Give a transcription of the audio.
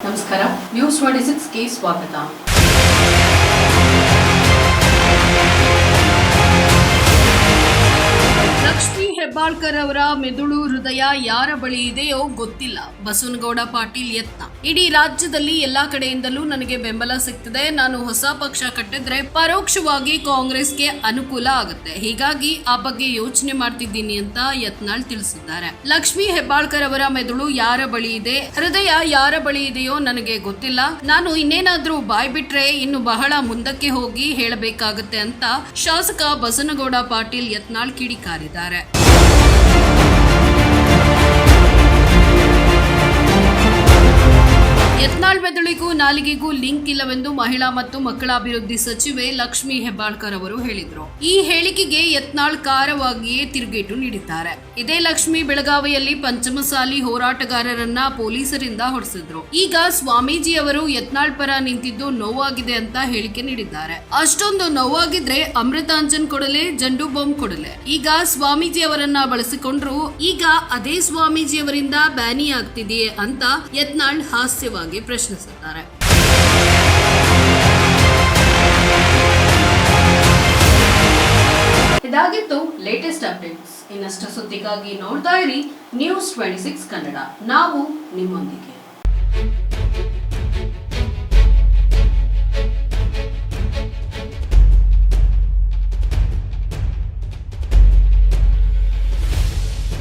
ನಮಸ್ಕಾರ. ನ್ಯೂಸ್ 26ಗೆ ಸ್ವಾಗತ. ಲಕ್ಷ್ಮೀ ಹೆಬ್ಬಾಳ್ಕರ್ ಅವರ ಮೆದುಳು ಹೃದಯ ಯಾರ ಬಳಿ ಇದೆಯೋ ಗೊತ್ತಿಲ್ಲ. ಬಸವನಗೌಡ ಪಾಟೀಲ್ ಯತ್ನ. ಇಡೀ ರಾಜ್ಯದಲ್ಲಿ ಎಲ್ಲಾ ಕಡೆಯಿಂದಲೂ ನನಗೆ ಬೆಂಬಲ ಸಿಗ್ತದೆ. ನಾನು ಹೊಸ ಪಕ್ಷ ಕಟ್ಟಿದ್ರೆ ಪರೋಕ್ಷವಾಗಿ ಕಾಂಗ್ರೆಸ್ಗೆ ಅನುಕೂಲ ಆಗುತ್ತೆ. ಹೀಗಾಗಿ ಆ ಬಗ್ಗೆ ಯೋಚನೆ ಮಾಡ್ತಿದ್ದೀನಿ ಅಂತ ಯತ್ನಾಳ್ ತಿಳಿಸಿದ್ದಾರೆ. ಲಕ್ಷ್ಮೀ ಹೆಬ್ಬಾಳ್ಕರ್ ಅವರ ಮೆದುಳು ಯಾರ ಬಳಿ ಇದೆ, ಹೃದಯ ಯಾರ ಬಳಿ ಇದೆಯೋ ನನಗೆ ಗೊತ್ತಿಲ್ಲ. ನಾನು ಇನ್ನೇನಾದ್ರೂ ಬಾಯ್ ಬಿಟ್ರೆ ಇನ್ನು ಬಹಳ ಮುಂದಕ್ಕೆ ಹೋಗಿ ಹೇಳಬೇಕಾಗುತ್ತೆ ಅಂತ ಶಾಸಕ ಬಸವನಗೌಡ ಪಾಟೀಲ್ ಯತ್ನಾಳ್ ಕಿಡಿಕಾರಿದ್ದಾರೆ. ಯತ್ನಾಳ್ ಮೆದುಳಿಗೂ ನಾಲಿಗೆಗೂ ಲಿಂಕ್ ಇಲ್ಲವೆಂದು ಮಹಿಳಾ ಮತ್ತು ಮಕ್ಕಳ ಅಭಿವೃದ್ಧಿ ಸಚಿವೆ ಲಕ್ಷ್ಮೀ ಹೆಬ್ಬಾಳ್ಕರ್ ಅವರು ಹೇಳಿದ್ರು. ಈ ಹೇಳಿಕೆಗೆ ಯತ್ನಾಳ್ ಖಾರವಾಗಿಯೇ ತಿರುಗೇಟು ನೀಡಿದ್ದಾರೆ. ಇದೇ ಲಕ್ಷ್ಮಿ ಬೆಳಗಾವಿಯಲ್ಲಿ ಪಂಚಮಸಾಲಿ ಹೋರಾಟಗಾರರನ್ನ ಪೊಲೀಸರಿಂದ ಹೊಡೆಸಿದ್ರು. ಈಗ ಸ್ವಾಮೀಜಿ ಅವರು ಯತ್ನಾಳ್ ಪರ ನಿಂತಿದ್ದು ನೋವಾಗಿದೆ ಅಂತ ಹೇಳಿಕೆ ನೀಡಿದ್ದಾರೆ. ಅಷ್ಟೊಂದು ನೋವಾಗಿದ್ರೆ ಅಮೃತಾಂಜನ್ ಕೊಡಲೆ, ಜಂಡು ಬಾಂಬ್ ಕೊಡಲೆ. ಈಗ ಸ್ವಾಮೀಜಿ ಅವರನ್ನ ಬಳಸಿಕೊಂಡ್ರು. ಈಗ ಅದೇ ಸ್ವಾಮೀಜಿ ಅವರಿಂದ ಬ್ಯಾನಿ ಆಗ್ತಿದೆಯೇ ಅಂತ ಯತ್ನಾಳ್ ಹಾಸ್ಯವಾಗಿ ಪ್ರಶ್ನಿಸುತ್ತಾರೆ. ಇದಾಗಿತ್ತು ಲೇಟೆಸ್ಟ್ ಅಪ್ಡೇಟ್ಸ್. ಇನ್ನಷ್ಟು ಸುದ್ದಿಗಾಗಿ ನೋಡ್ತಾ ಇರಿ ನ್ಯೂಸ್ 26 ಕನ್ನಡ. ನಾವು ನಿಮ್ಮೊಂದಿಗೆ.